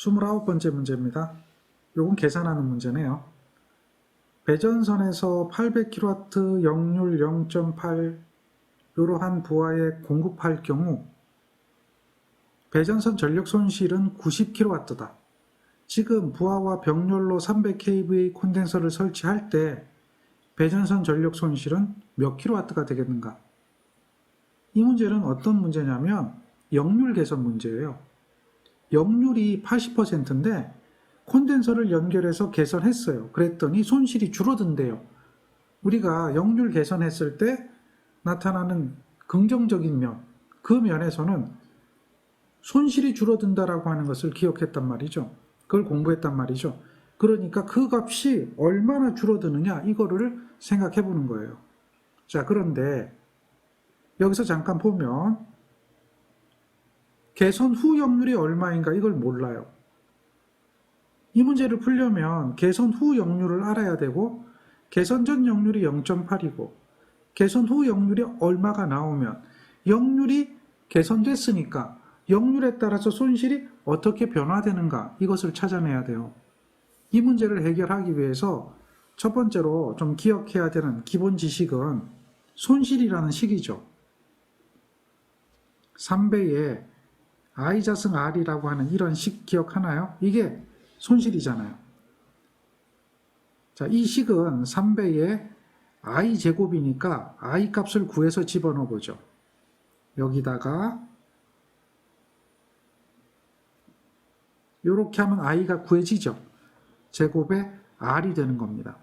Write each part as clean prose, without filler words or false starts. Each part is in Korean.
29번째 문제입니다. 요건 계산하는 문제네요. 배전선에서 800kW 역률 0.8 이러한 부하에 공급할 경우 배전선 전력 손실은 90kW다. 지금 부하와 병렬로 300kVA 콘덴서를 설치할 때 배전선 전력 손실은 몇 kW가 되겠는가? 이 문제는 어떤 문제냐면 역률 개선 문제예요. 역률이 80%인데 콘덴서를 연결해서 개선했어요. 그랬더니 손실이 줄어든대요. 우리가 역률 개선했을 때 나타나는 긍정적인 면, 그 면에서는 손실이 줄어든다라고 하는 것을 기억했단 말이죠. 그걸 공부했단 말이죠. 그러니까 그 값이 얼마나 줄어드느냐 이거를 생각해 보는 거예요. 자, 그런데 여기서 잠깐 보면 개선 후 역률이 얼마인가 이걸 몰라요. 이 문제를 풀려면 개선 후 역률을 알아야 되고 개선 전 역률이 0.8이고 개선 후 역률이 얼마가 나오면 역률이 개선됐으니까 역률에 따라서 손실이 어떻게 변화되는가 이것을 찾아내야 돼요. 이 문제를 해결하기 위해서 첫 번째로 좀 기억해야 되는 기본 지식은 손실이라는 식이죠. 3배의 I자승 R이라고 하는 이런 식 기억하나요? 이게 손실이잖아요. 자, 이 식은 3배의 i제곱이니까 i 값을 구해서 집어넣어 보죠. 여기다가 이렇게 하면 i가 구해지죠. 제곱에 r이 되는 겁니다.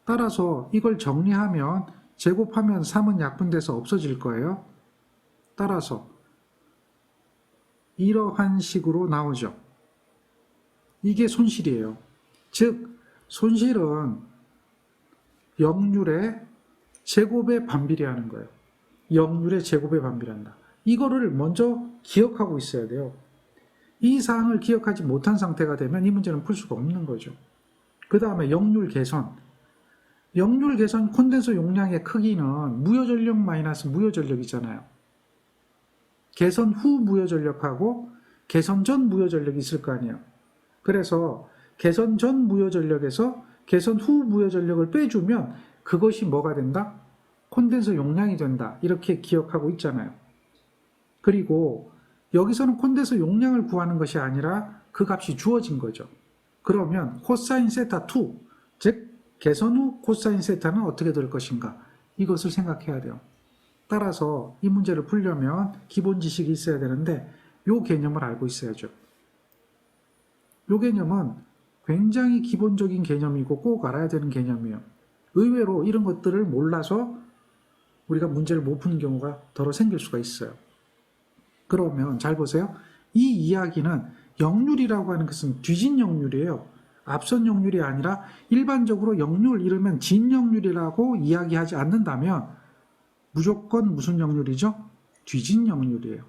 따라서 이걸 정리하면 제곱하면 3은 약분돼서 없어질 거예요. 따라서 이러한 식으로 나오죠. 이게 손실이에요. 즉 손실은 역률의 제곱에 반비례하는 거예요. 역률의 제곱에 반비례한다. 이거를 먼저 기억하고 있어야 돼요. 이 사항을 기억하지 못한 상태가 되면 이 문제는 풀 수가 없는 거죠. 그 다음에 역률 개선. 역률 개선 콘덴서 용량의 크기는 무효전력 마이너스 무효전력이잖아요. 개선 후 무효전력하고 개선 전 무효전력이 있을 거 아니에요. 그래서 개선 전 무효전력에서 개선 후 무효전력을 빼주면 그것이 뭐가 된다? 콘덴서 용량이 된다. 이렇게 기억하고 있잖아요. 그리고 여기서는 콘덴서 용량을 구하는 것이 아니라 그 값이 주어진 거죠. 그러면 코사인 세타 2, 즉 개선 후 코사인 세타는 어떻게 될 것인가? 이것을 생각해야 돼요. 따라서 이 문제를 풀려면 기본 지식이 있어야 되는데 이 개념을 알고 있어야죠. 이 개념은 굉장히 기본적인 개념이고 꼭 알아야 되는 개념이에요. 의외로 이런 것들을 몰라서 우리가 문제를 못 푸는 경우가 더러 생길 수가 있어요. 그러면 잘 보세요. 이 이야기는 역률이라고 하는 것은 뒤진 역률이에요. 앞선 역률이 아니라 일반적으로 역률 이러면 진 역률이라고 이야기하지 않는다면 무조건 무슨 역률이죠? 뒤진 역률이에요.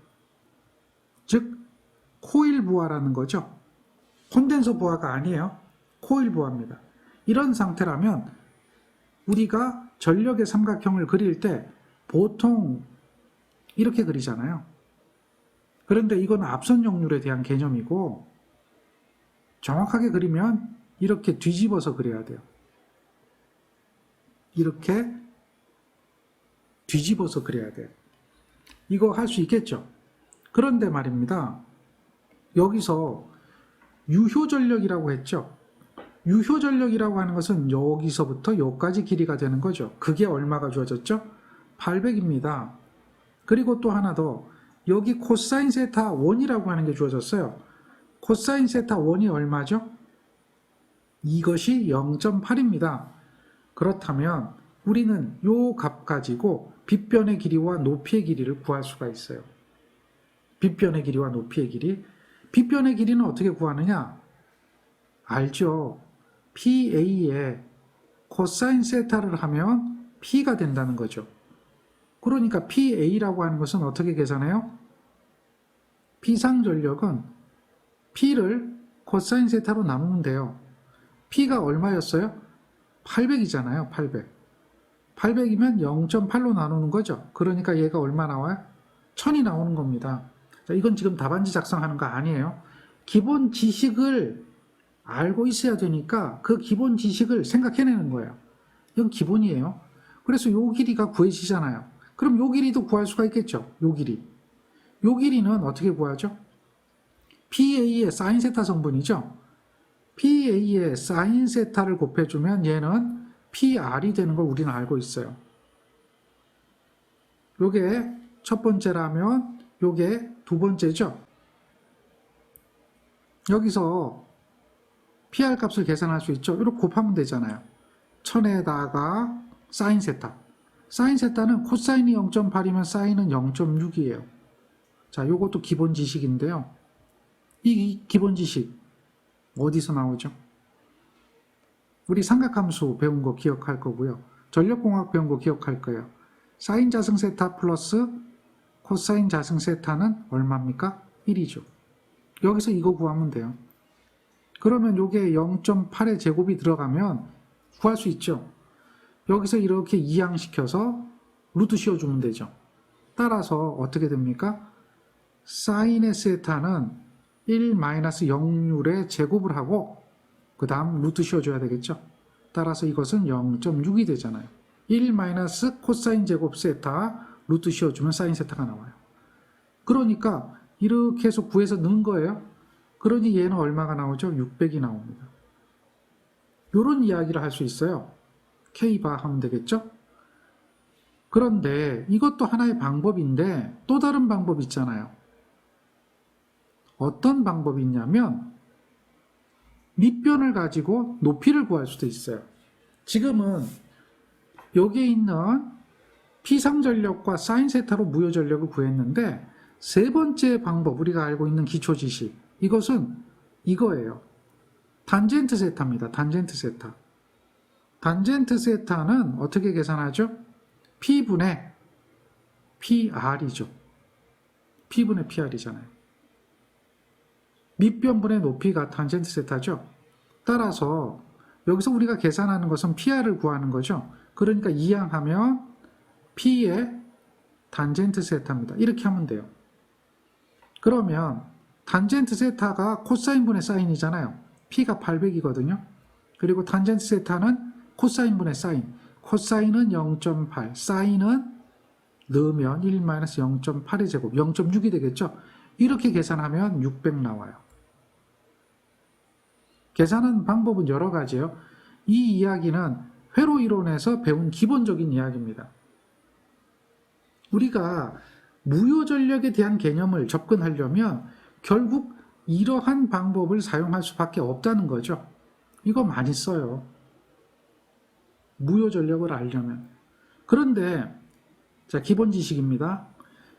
즉 코일 부하라는 거죠. 콘덴서 부하가 아니에요. 코일 부하입니다. 이런 상태라면 우리가 전력의 삼각형을 그릴 때 보통 이렇게 그리잖아요. 그런데 이건 앞선 역률에 대한 개념이고 정확하게 그리면 이렇게 뒤집어서 그려야 돼요. 이렇게 뒤집어서 그려야 돼요. 이거 할 수 있겠죠? 그런데 말입니다. 여기서 유효전력이라고 했죠? 유효전력이라고 하는 것은 여기서부터 여기까지 길이가 되는 거죠. 그게 얼마가 주어졌죠? 800입니다. 그리고 또 하나 더 여기 코사인 세타 1이라고 하는 게 주어졌어요. 코사인 세타 1이 얼마죠? 이것이 0.8입니다. 그렇다면 우리는 이 값 가지고 빗변의 길이와 높이의 길이를 구할 수가 있어요. 빗변의 길이와 높이의 길이. 빗변의 길이는 어떻게 구하느냐? 알죠. PA에 코사인 세타를 하면 P가 된다는 거죠. 그러니까 PA라고 하는 것은 어떻게 계산해요? P상전력은 P를 코사인 세타로 나누면 돼요. P가 얼마였어요? 800이잖아요. 800. 800이면 0.8로 나누는 거죠. 그러니까 얘가 얼마 나와요? 1000이 나오는 겁니다. 자, 이건 지금 답안지 작성하는 거 아니에요. 기본 지식을 알고 있어야 되니까 그 기본 지식을 생각해내는 거예요. 이건 기본이에요. 그래서 요 길이가 구해지잖아요. 그럼 요 길이도 구할 수가 있겠죠. 요 길이. 요 길이는 어떻게 구하죠? PA의 사인 세타 성분이죠. PA의 사인 세타를 곱해주면 얘는 PR이 되는 걸 우리는 알고 있어요. 요게 첫 번째라면 요게 두 번째죠. 여기서 PR 값을 계산할 수 있죠. 이렇게 곱하면 되잖아요. 1000에다가 사인 세타. 사인 세타는 코사인이 0.8이면 사인은 0.6이에요. 자, 요것도 기본 지식인데요. 이 기본 지식 어디서 나오죠? 우리 삼각함수 배운 거 기억할 거고요. 전력공학 배운 거 기억할 거예요. 사인 자승 세타 플러스 코사인 자승 세타는 얼마입니까? 1이죠. 여기서 이거 구하면 돼요. 그러면 요게 0.8의 제곱이 들어가면 구할 수 있죠. 여기서 이렇게 이항시켜서 루트 씌워주면 되죠. 따라서 어떻게 됩니까? 사인의 세타는 1-0률의 제곱을 하고 그 다음 루트 씌워줘야 되겠죠. 따라서 이것은 0.6이 되잖아요. 1 코사인 제곱 세타 루트 씌워주면 사인 세타가 나와요. 그러니까 이렇게 해서 구해서 넣은 거예요. 그러니 얘는 얼마가 나오죠? 600이 나옵니다. 이런 이야기를 할 수 있어요. K바 하면 되겠죠? 그런데 이것도 하나의 방법인데 또 다른 방법이 있잖아요. 어떤 방법이 있냐면 밑변을 가지고 높이를 구할 수도 있어요. 지금은 여기에 있는 P상전력과 사인세타로 무효전력을 구했는데 세 번째 방법, 우리가 알고 있는 기초지식, 이것은 이거예요. 단젠트 세타입니다. 단젠트 세타. 단젠트 세타는 어떻게 계산하죠? P분의 PR이죠. P분의 PR이잖아요. 밑변분의 높이가 단젠트 세타죠. 따라서 여기서 우리가 계산하는 것은 PR을 구하는 거죠. 그러니까 이항하면 P의 단젠트 세타입니다. 이렇게 하면 돼요. 그러면 단젠트 세타가 코사인분의 사인이잖아요. P가 800이거든요. 그리고 단젠트 세타는 코사인분의 사인. 코사인은 0.8, 사인은 넣으면 1-0.8의 제곱, 0.6이 되겠죠. 이렇게 계산하면 600 나와요. 계산하는 방법은 여러 가지예요. 이 이야기는 회로 이론에서 배운 기본적인 이야기입니다. 우리가 무효전력에 대한 개념을 접근하려면 결국 이러한 방법을 사용할 수밖에 없다는 거죠. 이거 많이 써요. 무효전력을 알려면. 그런데 자, 기본 지식입니다.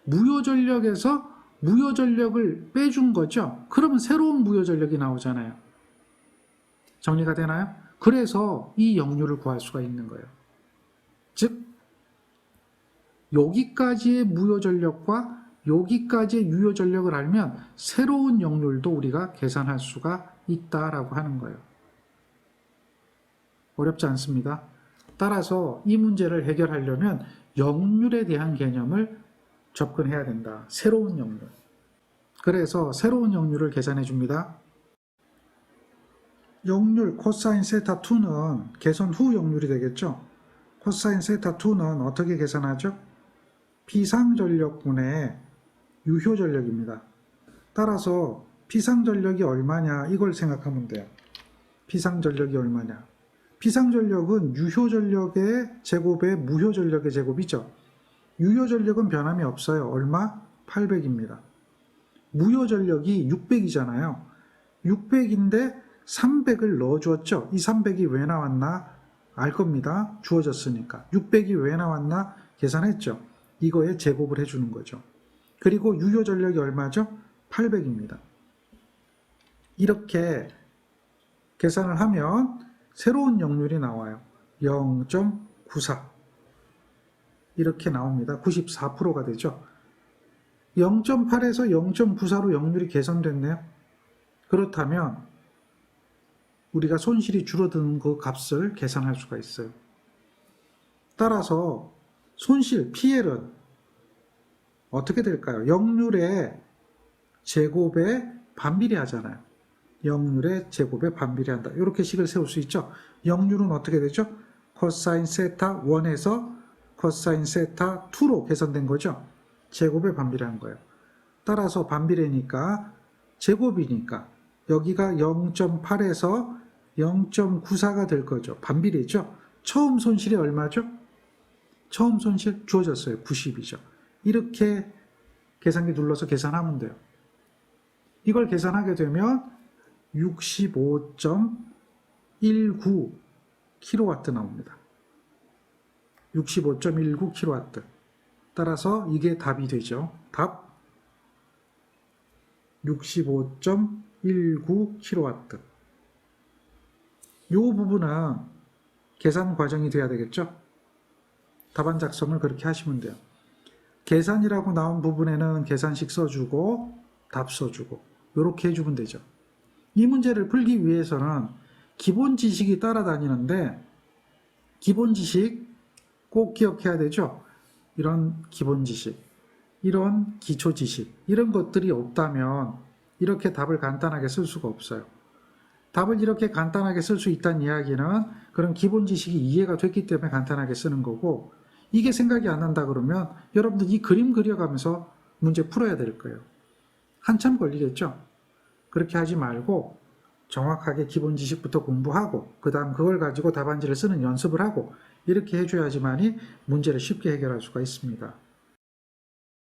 무효전력에서 무효전력을 빼준 거죠. 그러면 새로운 무효전력이 나오잖아요. 정리가 되나요? 그래서 이 역률을 구할 수가 있는 거예요. 즉 여기까지의 무효전력과 여기까지의 유효전력을 알면 새로운 역률도 우리가 계산할 수가 있다라고 하는 거예요. 어렵지 않습니다. 따라서 이 문제를 해결하려면 역률에 대한 개념을 접근해야 된다. 새로운 역률. 그래서 새로운 역률을 계산해 줍니다. 역률 코사인 세타 2는 개선 후 역률이 되겠죠. 코사인 세타 2는 어떻게 계산하죠? P상전력분의 유효전력입니다. 따라서 P상전력이 얼마냐 이걸 생각하면 돼요. P상전력이 얼마냐. P상전력은 유효전력의 제곱의 무효전력의 제곱이죠. 유효전력은 변함이 없어요. 얼마? 800입니다. 무효전력이 600이잖아요. 600인데 300을 넣어주었죠. 이 300이 왜 나왔나? 알 겁니다. 주어졌으니까. 600이 왜 나왔나? 계산했죠. 이거에 제곱을 해주는 거죠. 그리고 유효전력이 얼마죠? 800입니다. 이렇게 계산을 하면 새로운 역률이 나와요. 0.94 이렇게 나옵니다. 94%가 되죠. 0.8에서 0.94로 역률이 개선됐네요. 그렇다면 우리가 손실이 줄어드는 그 값을 계산할 수가 있어요. 따라서 손실, PL은 어떻게 될까요? 역률의 제곱의 반비례하잖아요. 역률의 제곱에 반비례한다. 이렇게 식을 세울 수 있죠. 역률은 어떻게 되죠? 코사인 세타 1에서 코사인 세타 2로 계산된 거죠. 제곱에 반비례한 거예요. 따라서 반비례니까 제곱이니까 여기가 0.8에서 0.94가 될 거죠. 반비례죠. 처음 손실이 얼마죠? 처음 손실 주어졌어요. 90이죠. 이렇게 계산기 눌러서 계산하면 돼요. 이걸 계산하게 되면 65.19kW 나옵니다. 65.19kW. 따라서 이게 답이 되죠. 답 65.19kW. 이 부분은 계산 과정이 돼야 되겠죠. 답안 작성을 그렇게 하시면 돼요. 계산이라고 나온 부분에는 계산식 써주고 답 써주고 이렇게 해주면 되죠. 이 문제를 풀기 위해서는 기본 지식이 따라다니는데 기본 지식 꼭 기억해야 되죠. 이런 기본 지식, 이런 기초 지식, 이런 것들이 없다면 이렇게 답을 간단하게 쓸 수가 없어요. 답을 이렇게 간단하게 쓸 수 있다는 이야기는 그런 기본 지식이 이해가 됐기 때문에 간단하게 쓰는 거고, 이게 생각이 안 난다 그러면 여러분들 이 그림 그려가면서 문제 풀어야 될 거예요. 한참 걸리겠죠? 그렇게 하지 말고 정확하게 기본 지식부터 공부하고 그 다음 그걸 가지고 답안지를 쓰는 연습을 하고 이렇게 해줘야지만이 문제를 쉽게 해결할 수가 있습니다.